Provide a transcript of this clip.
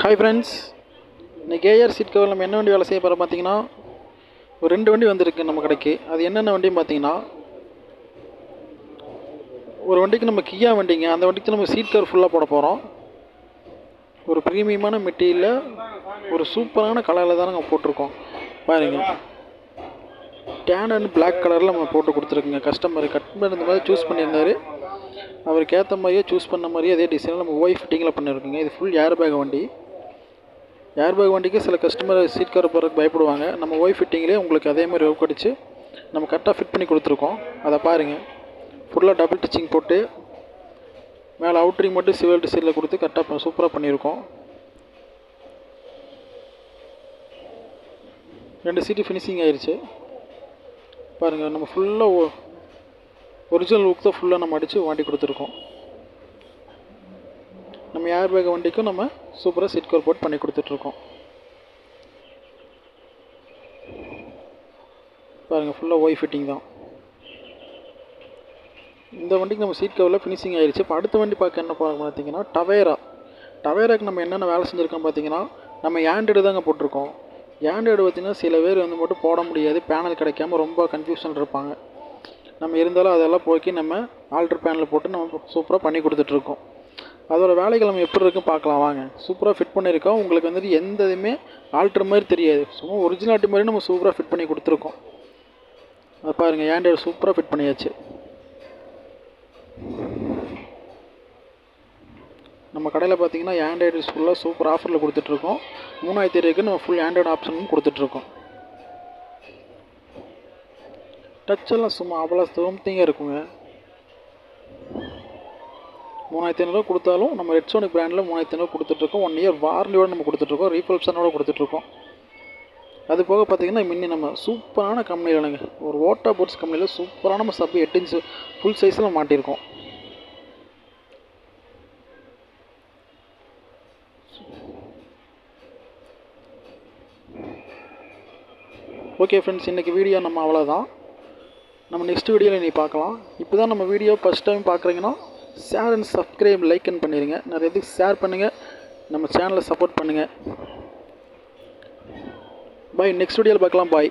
Hi friends, இன்றைக்கி AR seat cover நம்ம என்ன வண்டி வேலை செய்ய போகிறோம் பார்த்தீங்கன்னா, ஒரு 2 வண்டி வந்திருக்கு நம்ம கடைக்கு. அது என்னென்ன வண்டின்னு பார்த்தீங்கன்னா, ஒரு வண்டிக்கு நம்ம கியா வண்டிங்க, அந்த வண்டிக்கு நம்ம சீட் கவர் ஃபுல்லாக போட போகிறோம். ஒரு ப்ரீமியமான மெட்டீரியலில் ஒரு சூப்பரான கலரில் தான் நாங்கள் போட்டிருக்கோம். பாருங்கள், டேன் அண்ட் பிளாக் கலரில் நம்ம போட்டு கொடுத்துருக்குங்க. கஸ்டமர் கட் பண்ண இந்த மாதிரி சூஸ் பண்ணியிருந்தார். அவருக்கு ஏற்ற மாதிரியே சூஸ் பண்ண மாதிரியே அதே டிசைனில் நம்ம ஒய் ஃபிட்டிங்கில் பண்ணியிருக்குங்க. இது ஃபுல் ஏர் பேக் வண்டி. ஏர்பேக் வண்டிக்கு சில கஸ்டமர் சீட் கவர் போகிறதுக்கு பயப்படுவாங்க. நம்ம ஒய் ஃபிட்டிங்லேயே உங்களுக்கு அதே மாதிரி ஒர்க் அடித்து நம்ம கரெக்டாக ஃபிட் பண்ணி கொடுத்துருக்கோம். அதை பாருங்கள், ஃபுல்லாக டபுள் டிச்சிங் போட்டு மேலே அவுட்ரிங் மட்டும் சிவில் டிசைனில் கொடுத்து கரெக்டாக சூப்பராக பண்ணியிருக்கோம். 2 சீட்டு ஃபினிஷிங் ஆயிடுச்சு. பாருங்கள், நம்ம ஃபுல்லாக ஒரிஜினல் லுக் தான் ஃபுல்லாக நம்ம அடித்து வாண்டி கொடுத்துருக்கோம். நம்ம ஏர்பேக் வண்டிக்கும் நம்ம சூப்பராக சீட் கவர் போட்டு பண்ணி கொடுத்துட்ருக்கோம். பாருங்கள், ஃபுல்லாக ஒய் ஃபிட்டிங் தான். இந்த வண்டிக்கு நம்ம சீட் கவரில் ஃபினிஷிங் ஆகிடுச்சு. இப்போ அடுத்த வண்டி பார்க்க என்ன பார்த்தீங்கன்னா டவேராக்கு நம்ம என்னென்ன வேலை செஞ்சுருக்கோம் பார்த்தீங்கன்னா, நம்ம ஆண்ட்ராய்டு தாங்க போட்டிருக்கோம். ஆண்ட்ராய்டு பார்த்திங்கன்னா சில பேர் மட்டும் போட முடியாது, பேனல் கிடைக்காம ரொம்ப கன்ஃபியூஷன் இருப்பாங்க. நம்ம இருந்தாலும் அதெல்லாம் போக்கி நம்ம ஆல்ட்ரு பேனல் போட்டு நம்ம சூப்பராக பண்ணி கொடுத்துட்ருக்கோம். அதோட வேலைகள் நம்ம எப்படி இருக்குன்னு பார்க்கலாம் வாங்க. சூப்பராக ஃபிட் பண்ணியிருக்கோம். உங்களுக்கு எந்த இதுவுமே ஆல்ட்ரு மாதிரி தெரியாது, சும்மா ஒரிஜினாலிட்டி மாதிரி நம்ம சூப்பராக ஃபிட் பண்ணி கொடுத்துருக்கோம். அதை பாருங்கள், ஆண்ட்ராய்டு சூப்பராக ஃபிட் பண்ணியாச்சு. நம்ம கடையில் பார்த்தீங்கன்னா ஆண்ட்ராய்டு ஃபுல்லாக சூப்பர் ஆஃபரில் கொடுத்துட்ருக்கோம். 3000 நம்ம ஃபுல் ஆண்ட்ராய்டு ஆப்ஷனும் கொடுத்துட்ருக்கோம். டச்செல்லாம் சும்மா அவ்வளோ சோம்திங்காக இருக்குங்க. 3500 கொடுத்தாலும் நம்ம ரெட்சோனிக் பிராண்டில் 3500 கொடுத்துட்ருக்கோம். 1 இயர் வாரண்டியோடு நம்ம கொடுத்துட்ருக்கோம். ரீஃபல்ப்ஷனோட கொடுத்துட்ருக்கோம். அது போக பார்த்திங்கன்னா முன்னே நம்ம சூப்பரான கம்பெனிலங்க, ஒரு ஓட்டா போர்ட்ஸ் கம்பெனியில் சூப்பரான நம்ம சப் 8 இன்ச்சு ஃபுல் சைஸில் மாட்டியிருக்கோம். ஓகே ஃப்ரெண்ட்ஸ், இன்றைக்கி வீடியோ நம்ம அவ்வளோதான். நம்ம நெக்ஸ்ட் வீடியோவில் நீ பார்க்கலாம். இப்போ தான் நம்ம வீடியோ ஃபஸ்ட் டைம் பார்க்குறீங்கன்னா share and subscribe like and பண்ணிடுங்க. நிறைய இதுக்கு ஷேர் பண்ணுங்கள், நம்ம சேனலை சப்போர்ட் பண்ணுங்கள். பாய், நெக்ஸ்ட் வீடியோவில் பார்க்கலாம். பாய்.